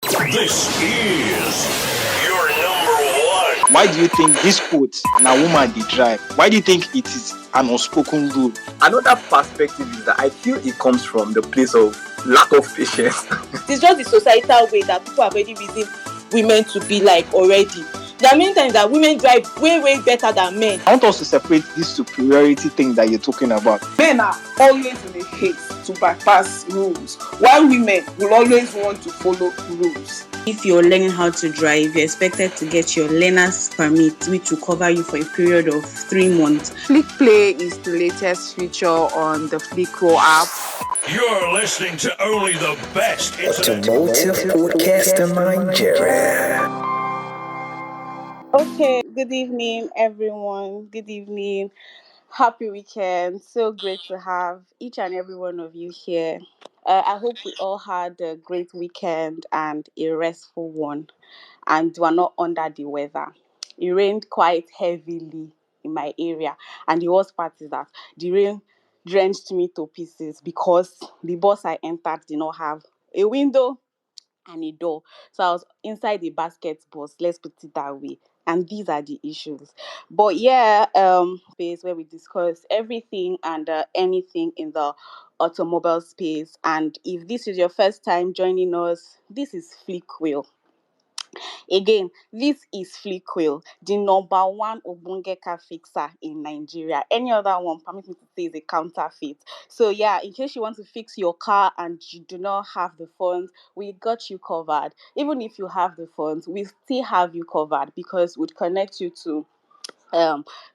This is your number one. Why do you think this quote, "na woman dey drive"? Why do you think it is an unspoken rule? Another perspective is that I feel it comes from the place of lack of patience. It's just the societal way that people have already reasoned women to be like already. There are many times that women drive way, way better than men. I want us to separate this superiority thing that you're talking about. Men are always in a haste to bypass rules, while women will always want to follow rules. If you're learning how to drive, you're expected to get your learner's permit, which will cover you for a period of 3 months. Flick Play is the latest feature on the Flickro app. You're listening to only the best Automotive podcast in Nigeria. Okay, good evening, everyone. Good evening. Happy weekend. So great to have each and every one of you here. I hope we all had a great weekend and a restful one, and we're not under the weather. It rained quite heavily in my area, and the worst part is that the rain drenched me to pieces because the bus I entered did not have a window and a door. So I was inside the basket bus, let's put it that way. And these are the issues. But yeah, space where we discuss everything and anything in the automobile space. And if this is your first time joining us, this is Flick Wheel. Again, this is Flick Wheel, the number one Obunge car fixer in Nigeria. Any other one, permit me to say, is a counterfeit. So yeah, in case you want to fix your car and you do not have the funds, we got you covered. Even if you have the funds, we still have you covered because we'd connect you to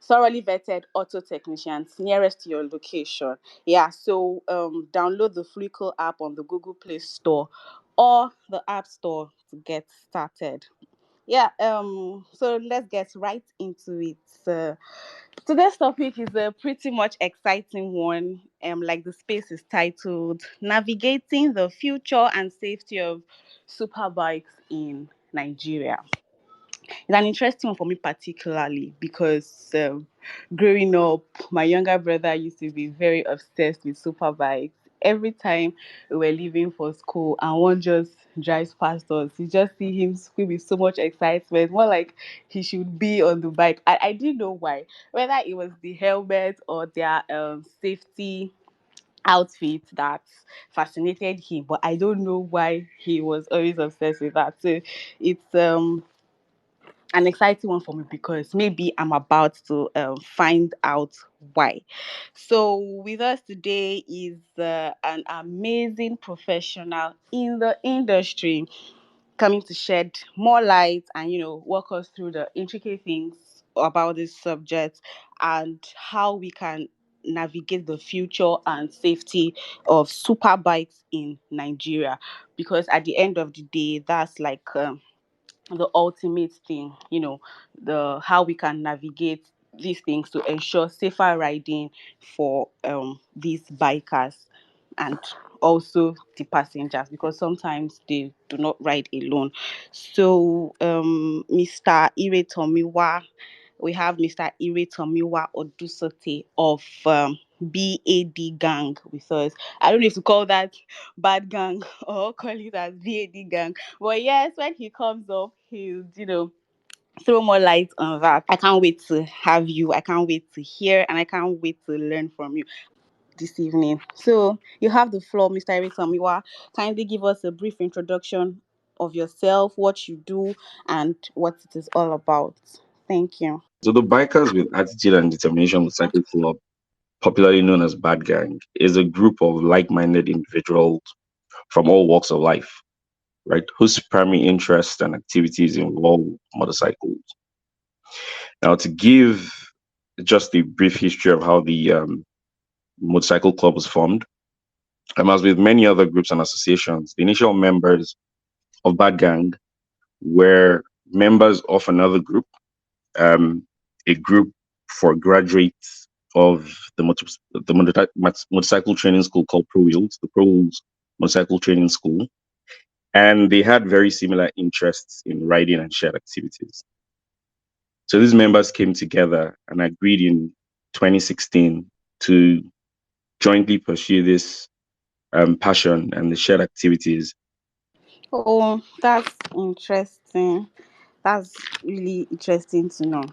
thoroughly vetted auto technicians nearest to your location. Yeah, so download the Flickle app on the Google Play Store or the App Store to get started. Yeah, so let's get right into it. Today's topic is a pretty much exciting one. Like the space is titled Navigating the Future and Safety of Superbikes in Nigeria. It's an interesting one for me particularly because growing up, my younger brother used to be very obsessed with Superbikes. Every time we were leaving for school and one just drives past us, you just see him scream with so much excitement, more like he should be on the bike. I didn't know why, whether it was the helmet or their safety outfit that fascinated him, but I don't know why he was always obsessed with that. So it's an exciting one for me because maybe I'm about to find out why. So, with us today is an amazing professional in the industry coming to shed more light and, walk us through the intricate things about this subject and how we can navigate the future and safety of super bikes in Nigeria. Because at the end of the day, that's like the ultimate thing, the how we can navigate these things to ensure safer riding for these bikers and also the passengers, because sometimes they do not ride alone. So Mr. Iretomiwa, we have Mr. Iretomiwa Odusote of BAD gang with us. I don't know if to call that bad gang or call it as BAD gang. But yes, when he comes up, he'll, throw more light on that. I can't wait to have you. I can't wait to hear and I can't wait to learn from you this evening. So you have the floor, Mr. Iretomiwa. Kindly give us a brief introduction of yourself, what you do, and what it is all about. Thank you. So the Bikers with Attitude and Determination Motorcycle Club, popularly known as Bad Gang, is a group of like-minded individuals from all walks of life, right, whose primary interests and activities involve motorcycles. Now, to give just a brief history of how the motorcycle club was formed, as with many other groups and associations, the initial members of Bad Gang were members of another group, a group for graduates of the motorcycle training school called Pro Wheels, the Pro Wheels Motorcycle Training School, and they had very similar interests in riding and shared activities. So these members came together and agreed in 2016 to jointly pursue this passion and the shared activities Oh, that's interesting. That's really interesting to know.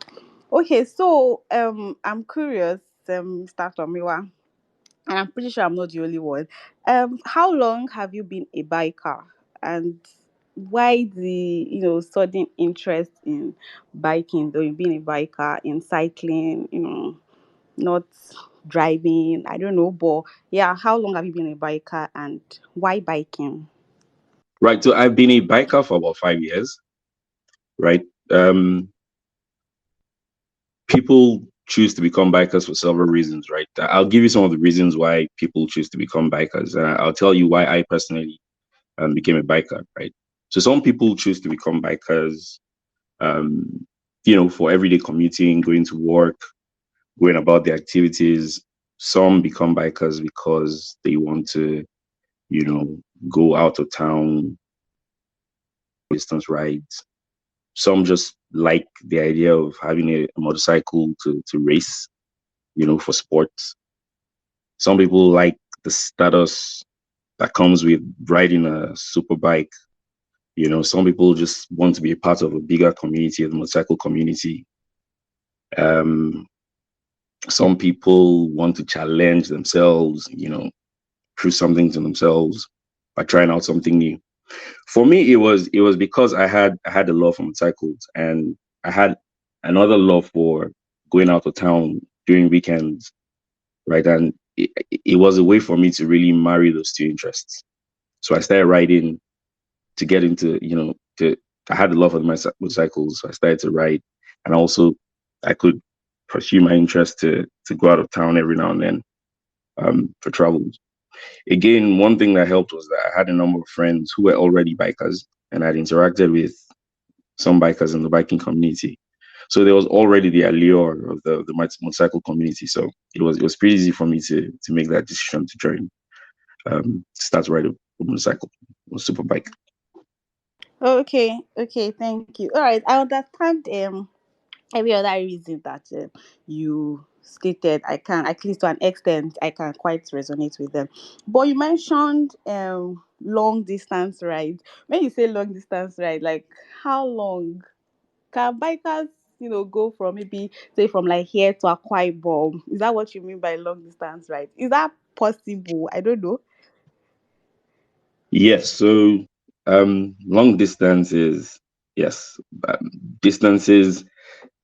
Okay, so I'm curious, Mr. Tomiwa, and I'm pretty sure I'm not the only one. How long have you been a biker, and why the sudden interest in biking? Though you've been a biker in cycling, not driving. I don't know, but yeah, how long have you been a biker, and why biking? Right. So I've been a biker for about 5 years. Right. People choose to become bikers for several reasons. Right. I'll give you some of the reasons why people choose to become bikers, and I'll tell you why I personally became a biker. Right. So some people choose to become bikers, um, for everyday commuting, going to work, going about their activities. Some become bikers because they want to, you know, go out of town, distance rides. Some just like the idea of having a motorcycle to race, for sports. Some people like the status that comes with riding a super bike. Some people just want to be a part of a bigger community, the motorcycle community. Um, some people want to challenge themselves, prove something to themselves by trying out something new. For me, it was because I had a love for motorcycles, and I had another love for going out of town during weekends, right? And it was a way for me to really marry those two interests. So I started riding to get into, I had a love for my motorcycles, so I started to ride, and also I could pursue my interest to go out of town every now and then for travels. Again, one thing that helped was that I had a number of friends who were already bikers, and I'd interacted with some bikers in the biking community. So there was already the allure of the motorcycle community. So it was pretty easy for me to make that decision to join, start riding a motorcycle, a super bike. Okay, okay, thank you. All right, I understand every other reason that you stated. I can, at least to an extent, I can quite resonate with them. But you mentioned long distance ride. When you say long distance ride, like how long can bikers go from, maybe say from like here to Akwa Ibom? Is that what you mean by long distance ride? Is that possible? I don't know. Yes. So long distances, yes, distances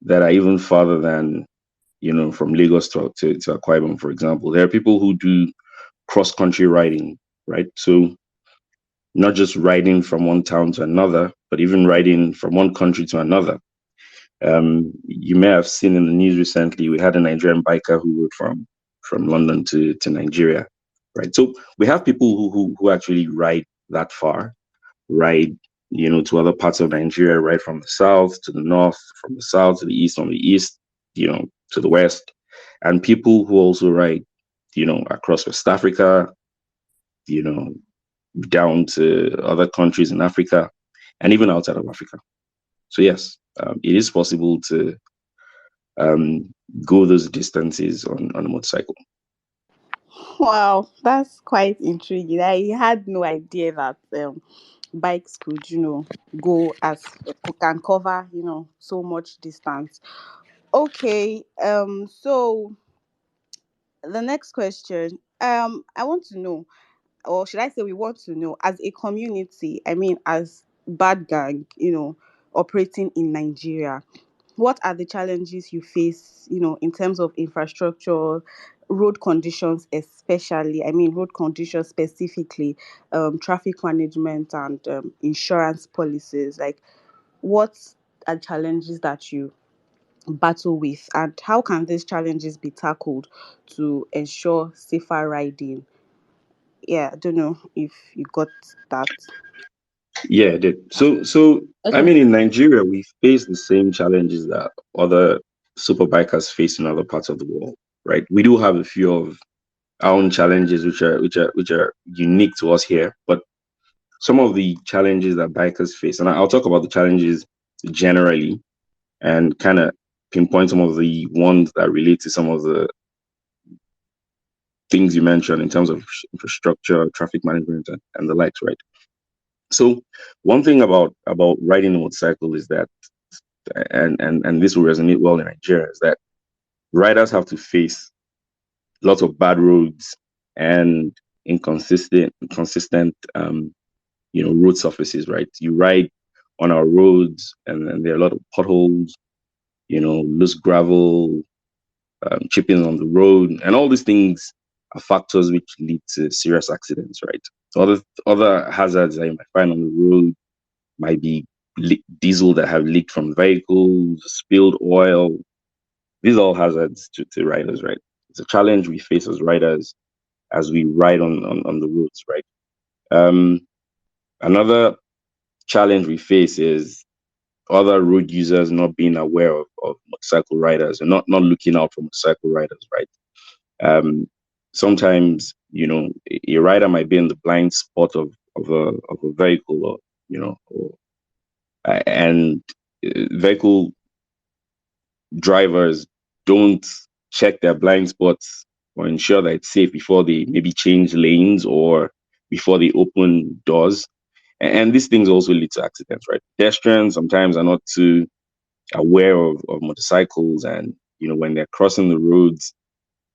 that are even farther than from Lagos to Akwa Ibom, for example. There are people who do cross country riding, right? So not just riding from one town to another, but even riding from one country to another. You may have seen in the news recently, we had a Nigerian biker who rode from London to Nigeria, right? So we have people who actually ride that far, ride, to other parts of Nigeria, right from the south to the north, from the south to the east, from the east, to the west, and people who also ride, across West Africa, you know, down to other countries in Africa, and even outside of Africa. So yes, it is possible to um, go those distances on a motorcycle. Wow, that's quite intriguing. I had no idea that bikes could, go as can cover, so much distance. Okay, so the next question, I want to know, or should I say, we want to know, as a community, I mean, as bad gang, operating in Nigeria, what are the challenges you face, in terms of infrastructure, road conditions, especially, I mean, road conditions specifically, traffic management, and insurance policies? Like, what are challenges that you battle with, and how can these challenges be tackled to ensure safer riding? Yeah, I don't know if you got that. Yeah, I did. So I Okay. mean, in Nigeria, we face the same challenges that other super bikers face in other parts of the world, right? We do have a few of our own challenges, which are unique to us here, but some of the challenges that bikers face, and I'll talk about the challenges generally, and kind of pinpoint some of the ones that relate to some of the things you mentioned in terms of infrastructure, traffic management, and the likes, right? So one thing about riding a motorcycle is that, and this will resonate well in Nigeria, is that riders have to face lots of bad roads and inconsistent road surfaces, right? You ride on our roads, and there are a lot of potholes, loose gravel, chipping on the road, and all these things are factors which lead to serious accidents, right? Other hazards that you might find on the road might be diesel that have leaked from vehicles, spilled oil. These are all hazards to riders, right? It's a challenge we face as riders as we ride on the roads, right? Um, Another challenge we face is other road users not being aware of motorcycle riders and not looking out for motorcycle riders, right? Sometimes, a rider might be in the blind spot of a vehicle, or and vehicle drivers don't check their blind spots or ensure that it's safe before they maybe change lanes or before they open doors. And these things also lead to accidents, right? Pedestrians sometimes are not too aware of motorcycles, and when they're crossing the roads,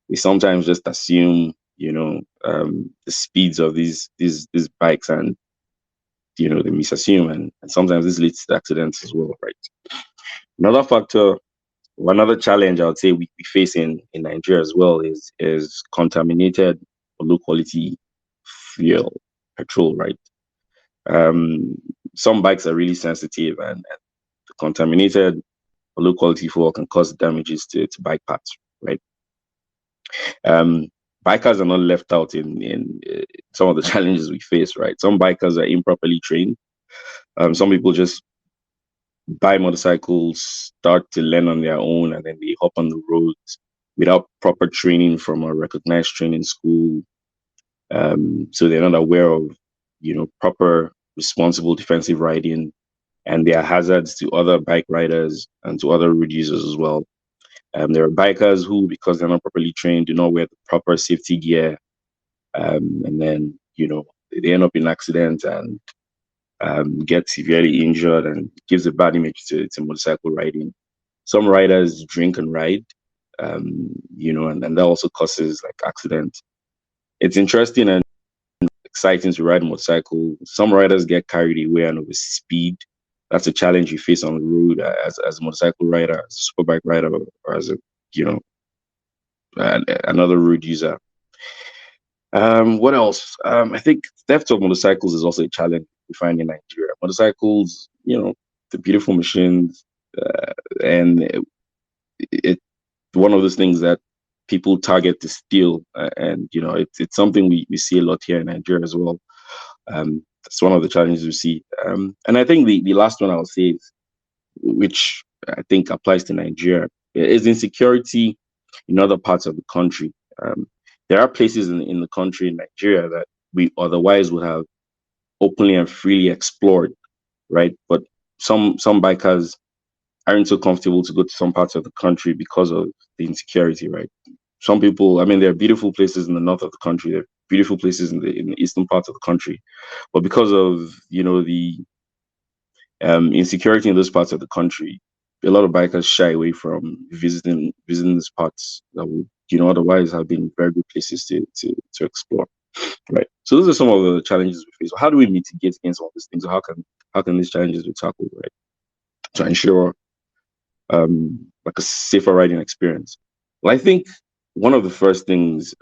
they sometimes just assume the speeds of these bikes, and they misassume, and sometimes this leads to accidents as well, right? Another factor, or another challenge I would say we face in Nigeria as well is contaminated or low quality fuel, petrol, right? Um, some bikes are really sensitive, and contaminated or low quality fuel can cause damages to bike parts, right? Um, Bikers are not left out in some of the challenges we face, right? Some bikers are improperly trained. Some people just buy motorcycles, start to learn on their own, and then they hop on the roads without proper training from a recognized training school. So they're not aware of, proper responsible defensive riding, and there are hazards to other bike riders and to other road users as well. There are bikers who, because they're not properly trained, do not wear the proper safety gear, and then they end up in accidents and get severely injured, and gives a bad image to motorcycle riding. Some riders drink and ride, and that also causes like accidents. It's interesting and exciting to ride a motorcycle. Some riders get carried away and over speed. That's a challenge you face on the road as a motorcycle rider, as a superbike rider, or as a you know another road user. What else? I think theft of motorcycles is also a challenge we find in Nigeria. Motorcycles, the beautiful machines, and it's one of those things that people target to steal, and it's something we see a lot here in Nigeria as well. That's one of the challenges we see. And I think the last one I'll say is, which I think applies to Nigeria, is insecurity in other parts of the country. There are places in the country, in Nigeria, that we otherwise would have openly and freely explored, right? But some bikers aren't so comfortable to go to some parts of the country because of the insecurity, right? Some people, I mean, there are beautiful places in the north of the country, there are beautiful places in the eastern parts of the country, but because of the insecurity in those parts of the country, a lot of bikers shy away from visiting these parts that would otherwise have been very good places to explore, right? So those are some of the challenges we face. How do we mitigate against all these things? How can these challenges be tackled, right, to ensure like a safer riding experience? Well, I think one of the first things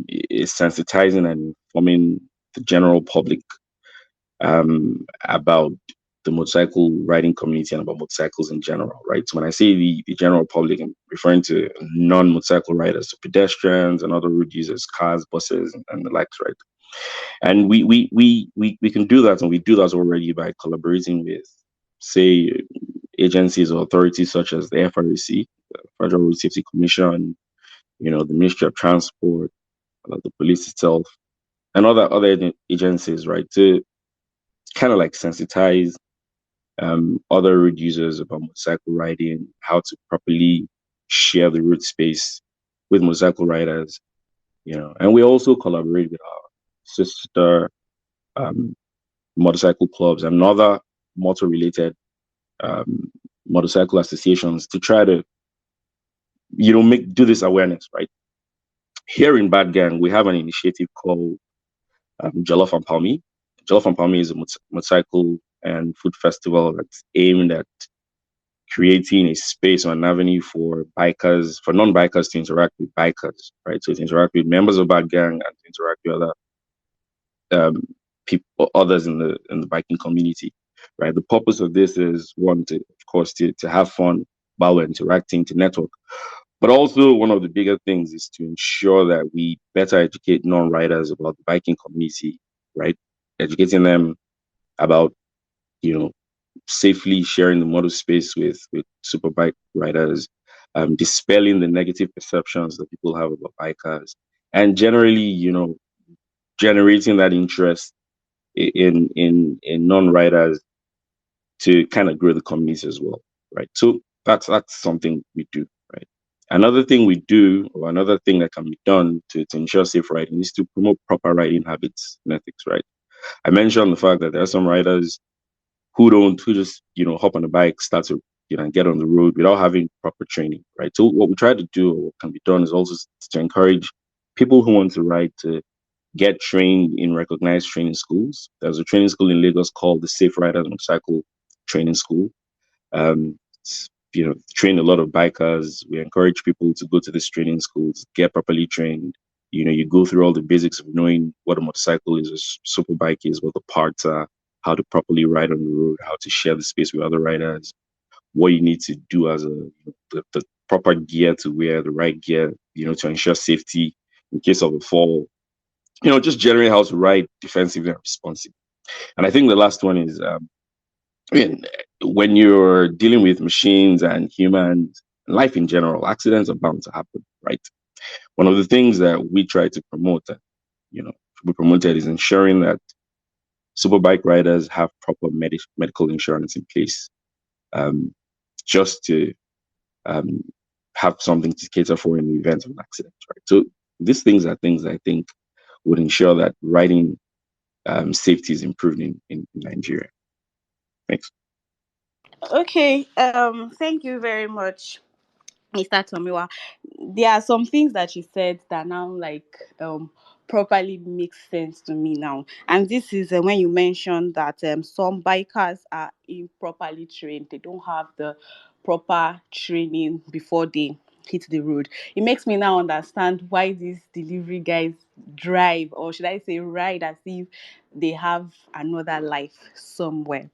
is sensitizing and informing the general public about the motorcycle riding community and about motorcycles in general, right? So when I say the general public, I'm referring to non-motorcycle riders, so pedestrians and other road users, cars, buses, and the likes, right? And we can do that, and we do that already by collaborating with, say, agencies or authorities such as the FRC, the Federal Road Safety Commission, the Ministry of Transport, the police itself, and other agencies, right, to kind of like sensitize other road users about motorcycle riding, how to properly share the road space with motorcycle riders, and we also collaborate with our sister motorcycle clubs and other motor-related um, motorcycle associations to try to, do this awareness, right? Here in Bad Gang, we have an initiative called Jollof and Palmy. Jollof and Palmy is a motorcycle and food festival that's aimed at creating a space or an avenue for bikers, for non-bikers to interact with bikers, right? So to interact with members of Bad Gang and to interact with other people, others in the biking community, right? The purpose of this is one, to of course to have fun while we're interacting, to network, but also one of the bigger things is to ensure that we better educate non-riders about the biking community, right? Educating them about, safely sharing the motor space with superbike riders, dispelling the negative perceptions that people have about bikers, and generally, generating that interest in non-riders to kind of grow the communities as well, right? So that's something we do, right? Another thing we do, or another thing that can be done to ensure safe riding, is to promote proper riding habits and ethics, right? I mentioned the fact that there are some riders who just hop on the bike, start to and get on the road without having proper training, right? So what we try to do, or what can be done, is also to encourage people who want to ride to get trained in recognized training schools. There's a training school in Lagos called the Safe Riders Motorcycle Training School. Train a lot of bikers. We encourage people to go to these training schools, get properly trained. You go through all the basics of knowing what a motorcycle is, a superbike is, what the parts are, how to properly ride on the road, how to share the space with other riders, what you need to do as the proper gear to wear, the right gear, to ensure safety in case of a fall, just generally how to ride defensively and responsibly. And I think the last one is, when you're dealing with machines and humans, life in general, accidents are bound to happen, right? One of the things that we try to promote, we promoted, is ensuring that superbike riders have proper medical insurance in place, just to have something to cater for in the event of an accident, right? So these things are things I think would ensure that riding safety is improved in Nigeria. Thanks. Okay. Thank you very much, Mr. Tomiwa. There are some things that you said that now properly makes sense to me now. And this is when you mentioned that some bikers are improperly trained. They don't have the proper training before they hit the road. It makes me now understand why these delivery guys drive, or should I say ride, as if they have another life somewhere.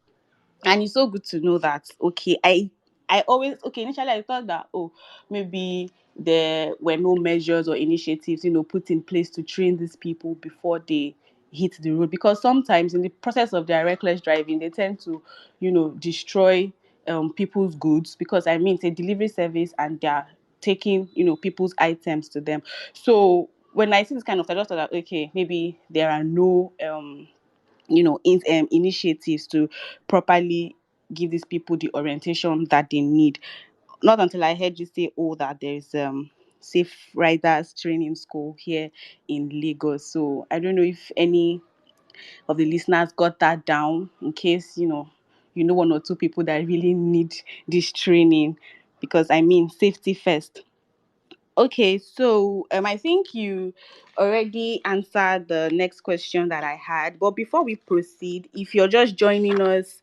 And it's so good to know that. Okay, I always, okay, initially I thought that, oh, maybe there were no measures or initiatives put in place to train these people before they hit the road, because sometimes in the process of their reckless driving they tend to destroy people's goods, because I mean it's a delivery service and they're taking people's items to them. So when I see this kind of, I just thought that, okay, maybe there are no initiatives to properly give these people the orientation that they need. Not until I heard you say, oh, that there's safe riders training school here in Lagos. So I don't know if any of the listeners got that down, in case one or two people that really need this training, because I mean safety first. Okay, so I think you already answered the next question that I had. But before we proceed, if you're just joining us,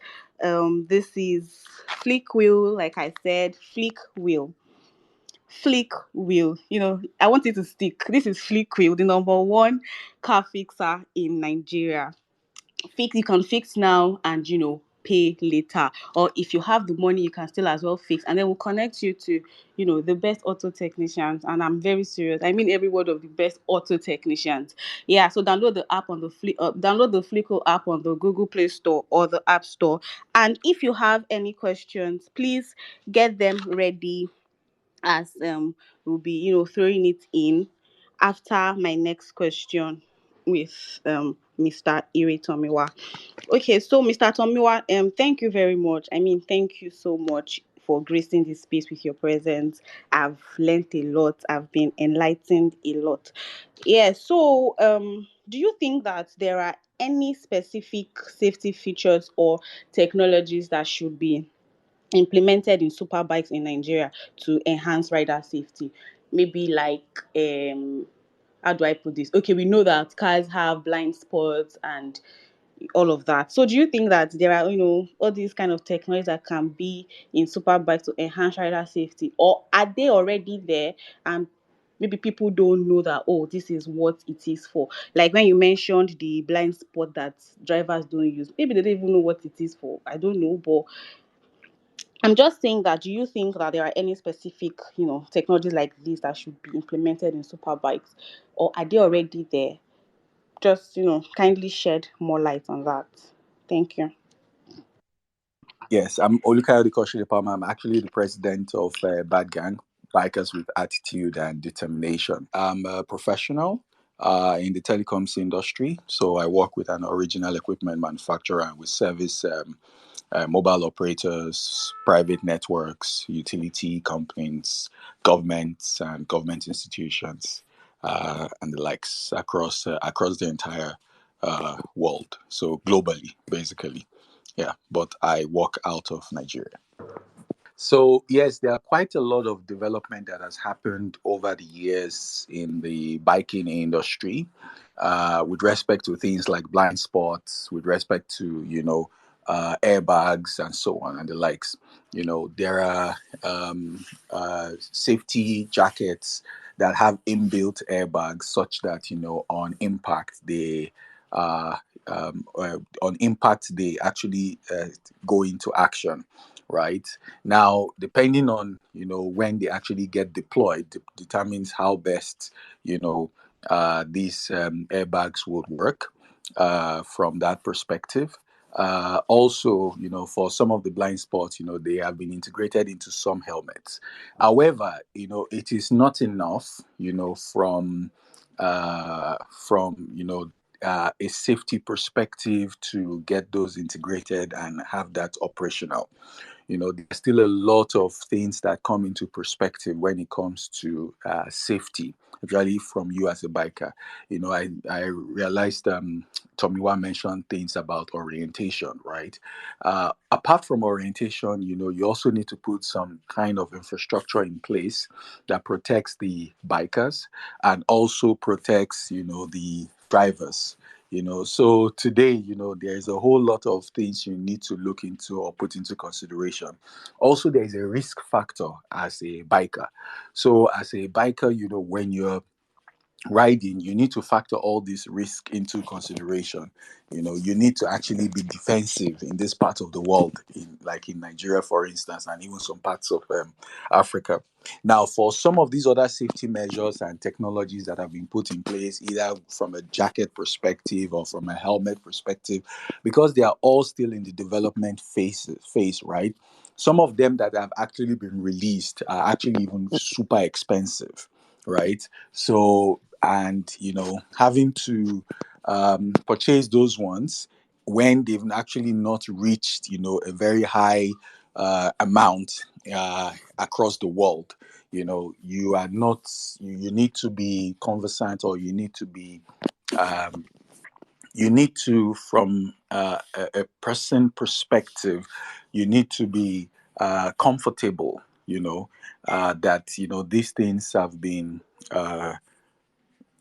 this is Flick Wheel. Like I said, Flick Wheel. Flick Wheel. I want it to stick. This is Flick Wheel, the number one car fixer in Nigeria. You can fix now and pay later, or if you have the money you can still as well fix, and then we'll connect you to the best auto technicians. And I'm very serious, I mean every word of the best auto technicians. Yeah, so download the app on the download the Flickr app on the Google Play Store or the App Store. And if you have any questions, please get them ready, as we'll be throwing it in after my next question with Mr. Iretomiwa. Okay, so Mr. Tomiwa, thank you very much. I mean, thank you so much for gracing this space with your presence. I've learned a lot. I've been enlightened a lot. Yeah. So, do you think that there are any specific safety features or technologies that should be implemented in superbikes in Nigeria to enhance rider safety? Maybe like how do I put this? Okay, we know that cars have blind spots and all of that. So do you think that there are, all these kind of technologies that can be in superbikes to enhance rider safety, or are they already there and maybe people don't know that, oh, this is what it is for? Like when you mentioned the blind spot that drivers don't use, maybe they don't even know what it is for. I don't know, but I'm just saying that, do you think that there are any specific, technologies like this that should be implemented in superbikes, or are they already there? Just, kindly shed more light on that. Thank you. Yes, I'm Olukayode Koshilipama. I'm actually the president of Bad Gang, Bikers with Attitude and Determination. I'm a professional in the telecoms industry, so I work with an original equipment manufacturer and we service mobile operators, private networks, utility companies, governments, and government institutions, and the likes across the entire world. So globally, basically. Yeah, but I work out of Nigeria. So, yes, there are quite a lot of development that has happened over the years in the biking industry with respect to things like blind spots, with respect to, airbags and so on and the likes. There are safety jackets that have inbuilt airbags such that, on impact, uh, they actually go into action, right? Now, depending on when they actually get deployed, determines how best these airbags would work from that perspective. Also, for some of the blind spots, they have been integrated into some helmets. However, it is not enough, from a safety perspective to get those integrated and have that operational. There's still a lot of things that come into perspective when it comes to safety, especially from you as a biker. I realized Tomiwa mentioned things about orientation, right? Apart from orientation, you also need to put some kind of infrastructure in place that protects the bikers and also protects, the drivers. So today, there's a whole lot of things you need to look into or put into consideration. Also, there's a risk factor as a biker. So as a biker, when you're riding, you need to factor all this risk into consideration. You need to actually be defensive in this part of the world, like in Nigeria, for instance, and even some parts of Africa. Now, for some of these other safety measures and technologies that have been put in place, either from a jacket perspective or from a helmet perspective, because they are all still in the development phase, right? Some of them that have actually been released are actually even super expensive, right? So, and having to purchase those ones when they've actually not reached a very high amount across the world. You are not, you need to be conversant, or um, you need to, from a person perspective, you need to be comfortable, that these things have been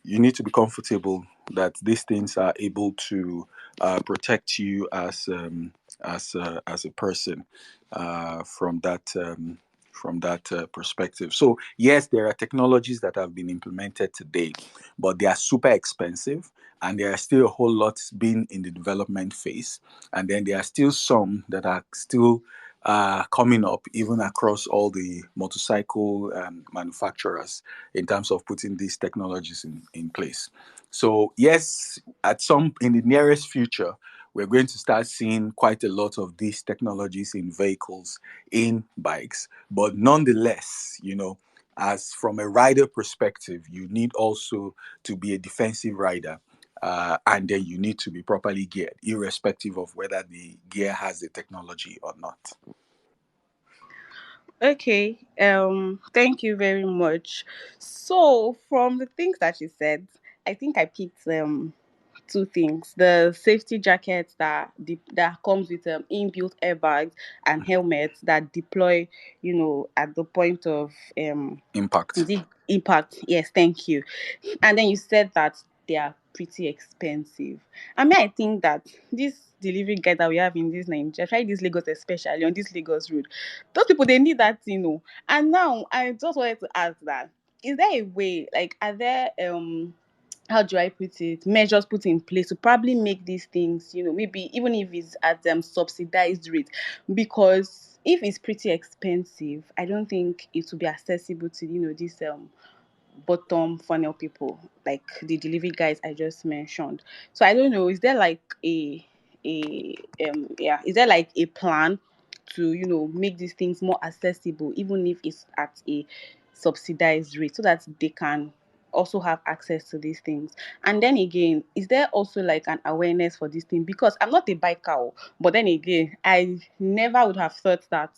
you need to be comfortable that these things are able to protect you as a person from that perspective. So yes, there are technologies that have been implemented today, but they are super expensive, and there are still a whole lot being in the development phase, and then there are still some that are still coming up, even across all the motorcycle manufacturers, in terms of putting these technologies in place. So yes, at some in the nearest future, we're going to start seeing quite a lot of these technologies in vehicles, in bikes. But nonetheless, as from a rider perspective, you need also to be a defensive rider. And then you need to be properly geared, irrespective of whether the gear has the technology or not. Okay. Thank you very much. So from the things that you said, I think I picked two things: the safety jackets that comes with inbuilt airbags and helmets that deploy, at the point of Impact. is it impact. Yes, thank you. And then you said that they are pretty expensive. I mean, I think that this delivery guy that we have in this Nigeria, try this Lagos, especially on this Lagos road, those people, they need that thing. And now I just wanted to ask that: is there a way, like, are there how do I put it, measures put in place to probably make these things, maybe even if it's at subsidized rate? Because if it's pretty expensive, I don't think it will be accessible to this bottom funnel people, like the delivery guys I just mentioned. So I don't know, is there like a is there like a plan to make these things more accessible, even if it's at a subsidized rate, so that they can also have access to these things? And then again, is there also like an awareness for this thing? Because I'm not a biker, but then again, I never would have thought that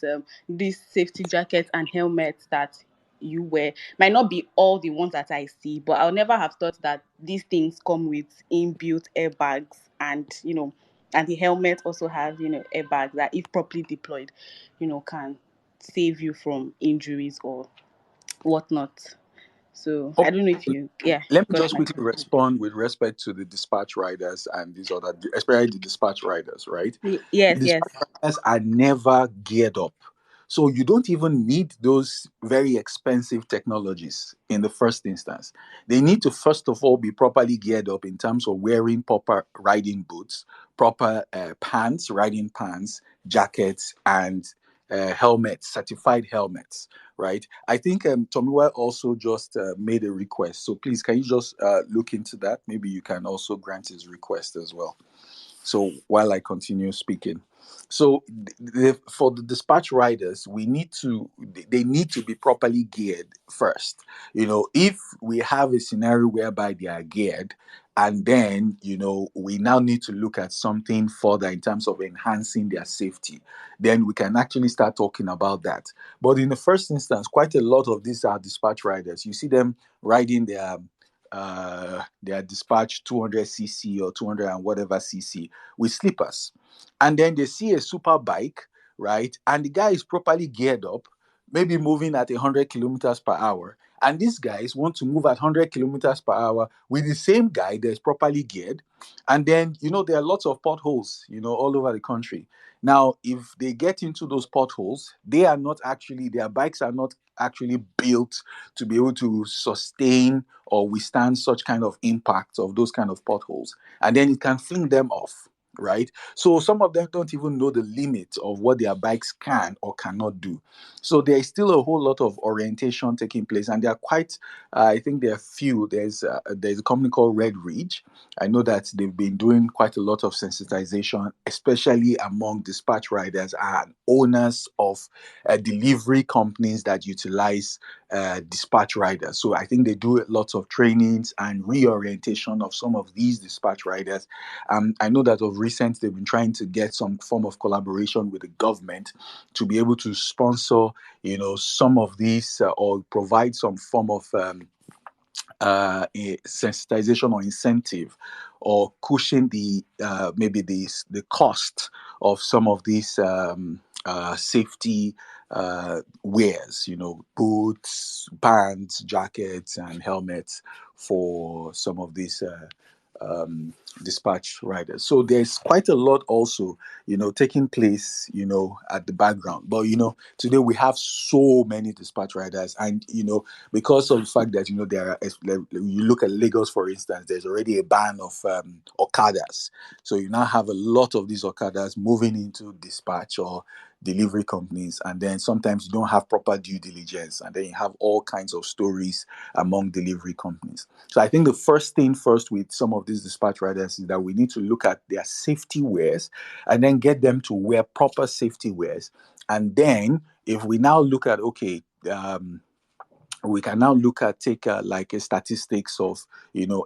these safety jackets and helmets that you wear might not be all the ones that I see, but I'll never have thought that these things come with inbuilt airbags, and and the helmet also has airbags that, if properly deployed, can save you from injuries or whatnot. So I Okay. don't know if you Let me got just my quickly question. respond with respect to the dispatch riders and these other, especially the dispatch riders, right? The Yes, yes. dispatch riders are never geared up. So you don't even need those very expensive technologies in the first instance. They need to, first of all, be properly geared up in terms of wearing proper riding boots, proper pants, riding pants, jackets, and helmets, certified helmets, right? I think Tomiwa also just made a request. So please, can you just look into that? Maybe you can also grant his request as well. So while I continue speaking, so for the dispatch riders, they need to be properly geared first. If we have a scenario whereby they are geared, and then we now need to look at something further in terms of enhancing their safety, then we can actually start talking about that. But in the first instance, quite a lot of these are dispatch riders. You see them riding their dispatch 200cc or 200 and whatever cc with slippers, and then they see a super bike, right? And the guy is properly geared up, maybe moving at 100 kilometers per hour. And these guys want to move at 100 kilometers per hour with the same guy that's properly geared. And then, there are lots of potholes, all over the country. Now, if they get into those potholes, their bikes are not actually built to be able to sustain or withstand such kind of impact of those kind of potholes. And then it can fling them off, right? So some of them don't even know the limit of what their bikes can or cannot do. So there is still a whole lot of orientation taking place, and there are quite, I think there are few. There's a company called Red Ridge. I know that they've been doing quite a lot of sensitization, especially among dispatch riders and owners of delivery companies that utilize dispatch riders. So I think they do lots of trainings and reorientation of some of these dispatch riders. I know that of recent they've been trying to get some form of collaboration with the government to be able to sponsor, some of these or provide some form of a sensitization or incentive, or cushion the maybe the cost of some of these safety wears, boots, pants, jackets, and helmets for some of these dispatch riders. So there's quite a lot also, taking place, at the background. But today we have so many dispatch riders, and because of the fact that there are, you look at Lagos, for instance, there's already a ban of Okadas. So you now have a lot of these Okadas moving into dispatch or delivery companies, and then sometimes you don't have proper due diligence, and then you have all kinds of stories among delivery companies. So I think the first thing first with some of these dispatch riders is that we need to look at their safety wears and then get them to wear proper safety wears. And then if we now look at, okay, we can now look at like a statistics of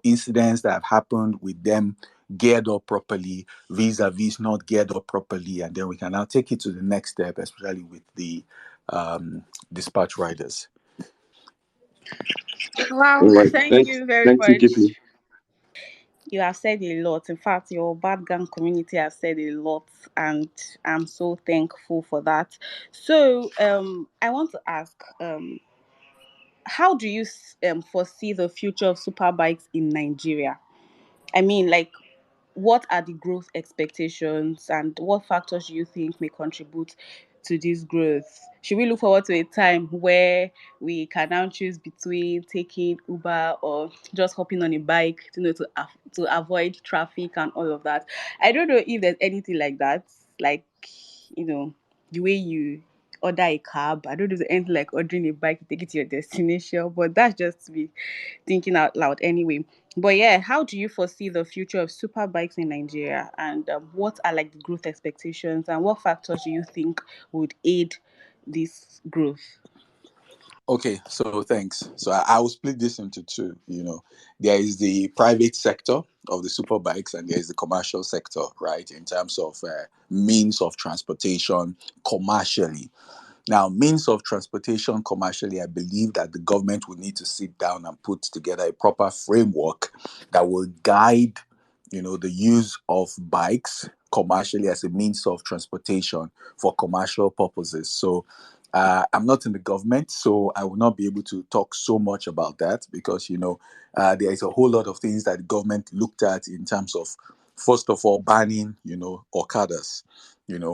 incidents that have happened with them geared up properly vis-a-vis not geared up properly, and then we can now take it to the next step, especially with the dispatch riders. Wow, All right. thank you very Thank you, much. Kifli. You have said a lot. In fact, your bad gang community has said a lot, and I'm so thankful for that. So, I want to ask, how do you foresee the future of superbikes in Nigeria? I mean, like, what are the growth expectations and what factors do you think may contribute to this growth? Should we look forward to a time where we can now choose between taking Uber or just hopping on a bike, to avoid traffic and all of that? I don't know if there's anything like that, like, you know, the way you order a cab. I don't know if there's anything like ordering a bike to take it to your destination, but that's just me thinking out loud anyway. But yeah, how do you foresee the future of super bikes in Nigeria, and what are like the growth expectations, and what factors do you think would aid this growth? Okay, so thanks. So I will split this into two. There is the private sector of the super bikes, and there is the commercial sector, right? In terms of means of transportation commercially. Now, means of transportation commercially, I believe that the government will need to sit down and put together a proper framework that will guide, the use of bikes commercially as a means of transportation for commercial purposes. So, I'm not in the government, so I will not be able to talk so much about that because, there is a whole lot of things that the government looked at in terms of, first of all, banning, Okadas,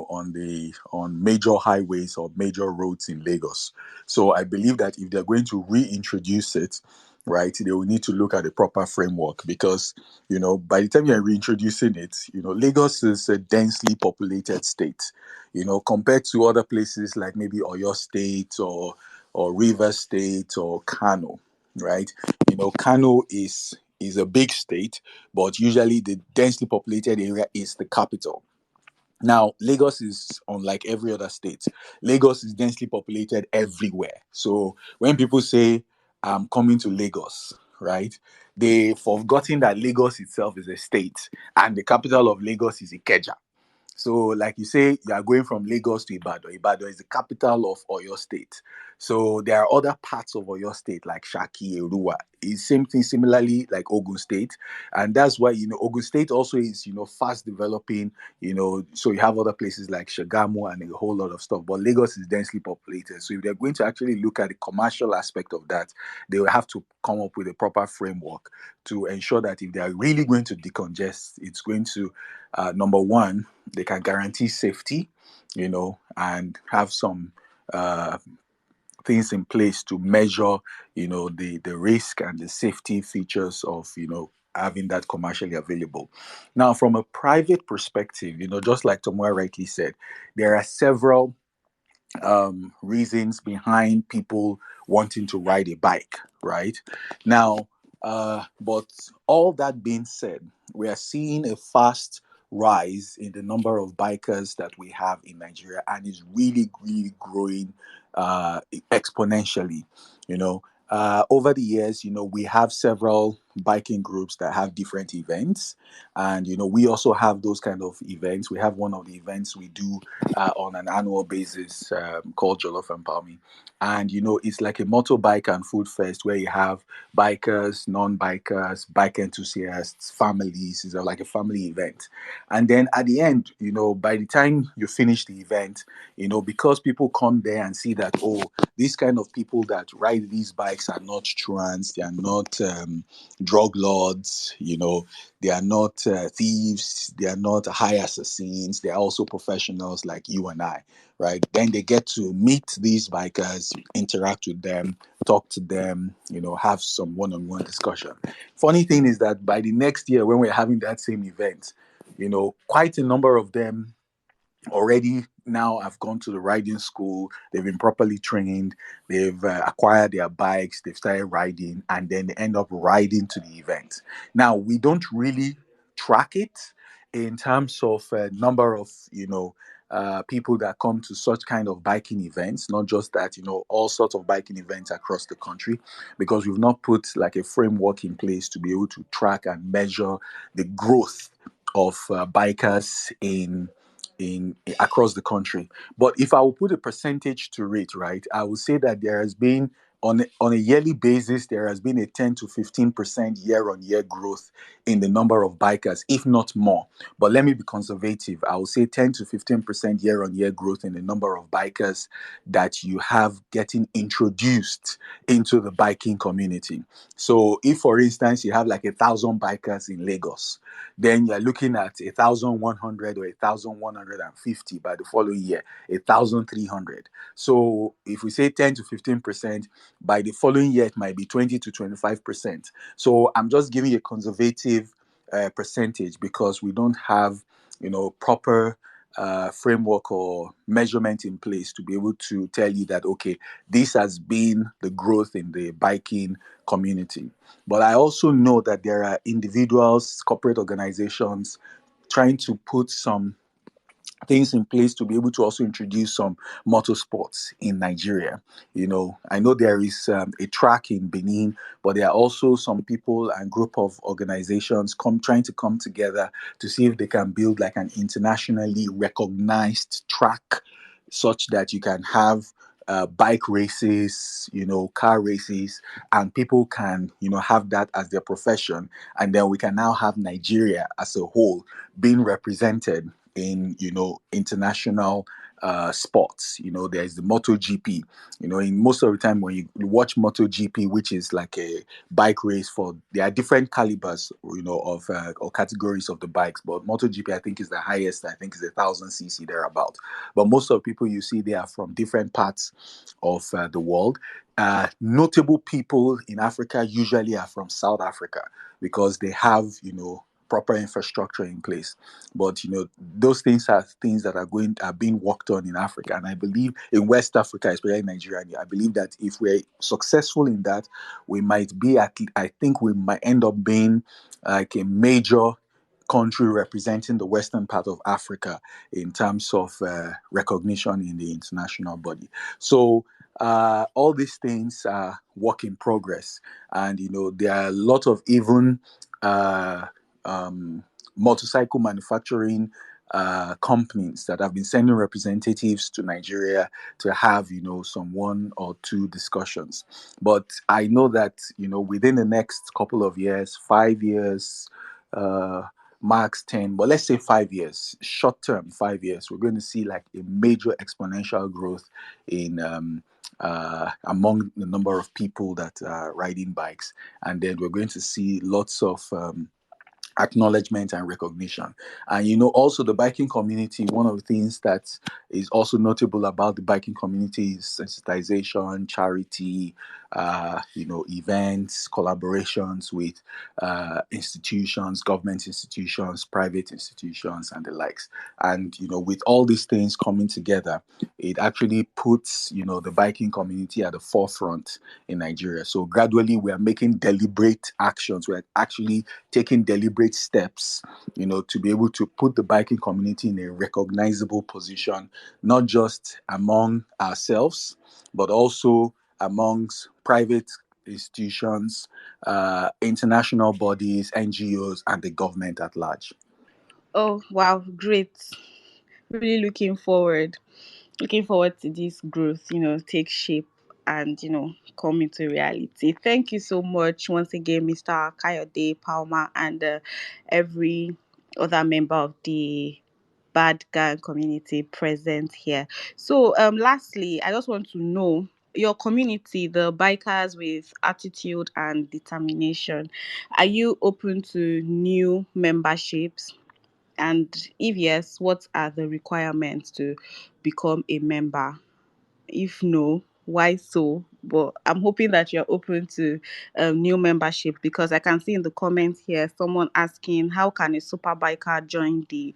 on major highways or major roads in Lagos. So I believe that if they're going to reintroduce it, right, they will need to look at the proper framework because, by the time you're reintroducing it, Lagos is a densely populated state, compared to other places like maybe Oyo State or River State or Kano, right? Kano is a big state, but usually the densely populated area is the capital. Now, Lagos is unlike every other state. Lagos is densely populated everywhere. So when people say, I'm coming to Lagos, right, they've forgotten that Lagos itself is a state and the capital of Lagos is Ikeja. So, like you say, you are going from Lagos to Ibadan. Ibadan is the capital of Oyo State. So, there are other parts of Oyo State like Shaki, Eruwa. It's same thing, similarly like Ogun State, and that's why Ogun State also is fast developing. So you have other places like Shagamu and a whole lot of stuff. But Lagos is densely populated. So if they're going to actually look at the commercial aspect of that, they will have to come up with a proper framework to ensure that if they are really going to decongest, it's going to number one, they can guarantee safety, and have some things in place to measure, the risk and the safety features of, having that commercially available. Now, from a private perspective, just like Tomoa rightly said, there are several reasons behind people wanting to ride a bike, right? Now, but all that being said, we are seeing a fast rise in the number of bikers that we have in Nigeria, and is really, really growing exponentially. Over the years, we have several biking groups that have different events, and we also have those kind of events. We have one of the events we do on an annual basis called Jollof and Palmy. And, it's like a motorbike and food fest where you have bikers, non-bikers, bike enthusiasts, families. It's like a family event. And then at the end, by the time you finish the event, because people come there and see that, oh, these kind of people that ride these bikes are not trans, they are not drug lords, they are not thieves, they are not high assassins, they are also professionals like you and I, right? Then they get to meet these bikers, interact with them, talk to them, have some one-on-one discussion. Funny thing is that by the next year, when we're having that same event, quite a number of them already now have gone to the riding school. They've been properly trained. They've acquired their bikes. They've started riding, and then they end up riding to the event. Now, we don't really track it in terms of number of people that come to such kind of biking events. Not just that, all sorts of biking events across the country, because we've not put like a framework in place to be able to track and measure the growth of bikers in across the country. But if I will put a percentage to it, right, I would say that there has been on a yearly basis, there has been a 10 to 15% year-on-year growth in the number of bikers, if not more. But let me be conservative. I will say 10 to 15% year-on-year growth in the number of bikers that you have getting introduced into the biking community. So if, for instance, you have like 1,000 bikers in Lagos, then you're looking at 1,100 or 1,150 by the following year, 1,300. So if we say 10 to 15%, by the following year, it might be 20 to 25%. So I'm just giving you a conservative percentage because we don't have, proper framework or measurement in place to be able to tell you that, okay, this has been the growth in the biking community. But I also know that there are individuals, corporate organizations trying to put some things in place to be able to also introduce some motorsports in Nigeria. I know there is a track in Benin, but there are also some people and group of organizations trying to come together to see if they can build like an internationally recognized track such that you can have bike races, car races, and people can, have that as their profession. And then we can now have Nigeria as a whole being represented in, international sports. There's the MotoGP. In most of the time when you watch MotoGP, which is like a bike race there are different calibers, of or categories of the bikes. But MotoGP, I think, is the highest. I think is 1,000 cc thereabout. But most of the people you see, they are from different parts of the world. Notable people in Africa usually are from South Africa because they have, proper infrastructure in place. But those things are things that are being worked on in Africa, and I believe in West Africa, especially Nigeria. I believe that if we're successful in that, we might be I think we might end up being like a major country representing the western part of Africa in terms of recognition in the international body. So all these things are work in progress, and there are a lot of even motorcycle manufacturing companies that have been sending representatives to Nigeria to have, some one or two discussions. But I know that, within the next couple of years, 5 years, max 10, but let's say 5 years, short term, 5 years, we're going to see like a major exponential growth in among the number of people that are riding bikes. And then we're going to see lots of acknowledgement and recognition. And also the biking community, one of the things that is also notable about the biking community is sensitization, charity, events, collaborations with institutions, government institutions, private institutions, and the likes. And with all these things coming together, it actually puts the biking community at the forefront in Nigeria. So gradually we are making deliberate actions. We're actually taking deliberate steps, to be able to put the biking community in a recognizable position, not just among ourselves, but also amongst private institutions, international bodies, NGOs, and the government at large. Oh, wow, great. Really looking forward to this growth, take shape and, come into reality. Thank you so much once again, Mr. Kayode Palmer, and every other member of the Bad Gang community present here. So, lastly, I just want to know your community, the bikers with attitude and determination. Are you open to new memberships? And if yes, what are the requirements to become a member? If no, why so? But I'm hoping that you're open to new membership, because I can see in the comments here someone asking, how can a super biker join the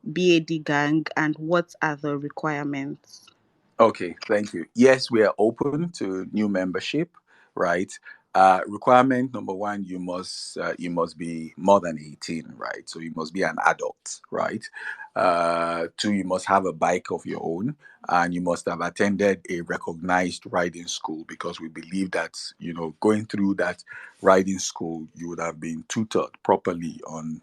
BAD gang and what are the requirements? Okay, thank you. Yes, we are open to new membership, right? Requirement number one, you must be more than 18, right? So you must be an adult, right? Two, you must have a bike of your own, and you must have attended a recognized riding school, because we believe that going through that riding school, you would have been tutored properly on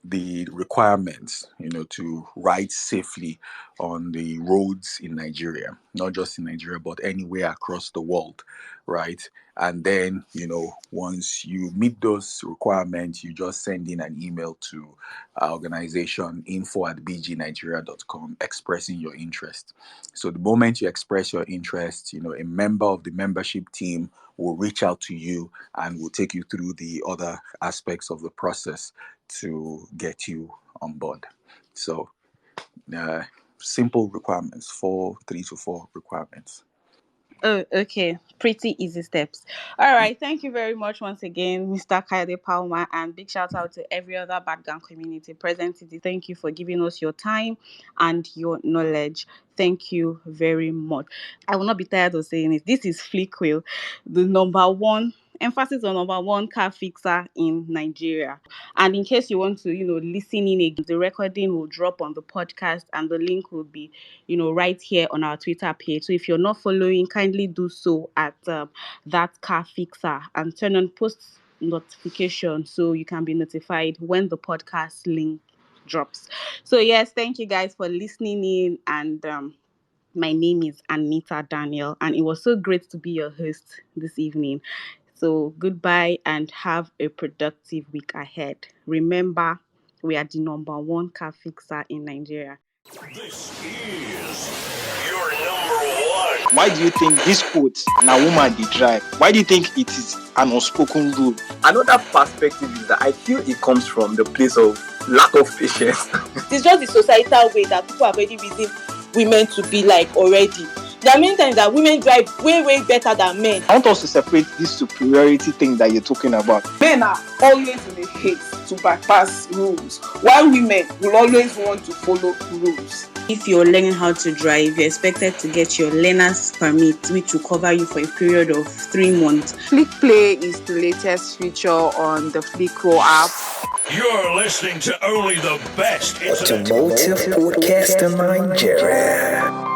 the requirements, to ride safely on the roads in Nigeria, not just in Nigeria, but anywhere across the world, right? And then, once you meet those requirements, you just send in an email to our organization, info@bgnigeria.com, expressing your interest. So the moment you express your interest, a member of the membership team will reach out to you and will take you through the other aspects of the process to get you on board. So simple requirements, 3 to 4 requirements. Oh, okay. Pretty easy steps. All right. Thank you very much once again, Mr. Kaide Palma, and big shout out to every other bad gang community present today. Thank you for giving us your time and your knowledge. Thank you very much. I will not be tired of saying it. This is Fleetwheel, the number one emphasis on number one car fixer in Nigeria. And in case you want to, listen in again, the recording will drop on the podcast and the link will be, right here on our Twitter page. So if you're not following, kindly do so at that car fixer and turn on post notification so you can be notified when the podcast link drops. So yes, thank you guys for listening in, and my name is Anita Daniel, and it was so great to be your host this evening. So goodbye and have a productive week ahead. Remember, we are the number one car fixer in Nigeria. This is your number one. Why do you think this quote, "Na woman dey drive"? Why do you think it is an unspoken rule? Another perspective is that I feel it comes from the place of lack of patience. It's just the societal way that people have already reasoned women to be like already. There are many times that women drive way, way better than men. I want us to separate this superiority thing that you're talking about. Men are always in a haste to bypass rules, while women will always want to follow rules. If you're learning how to drive, you're expected to get your learner's permit, which will cover you for a period of 3 months. Flick Play is the latest feature on the Flickro app. You're listening to only the best Automotive podcast in Nigeria.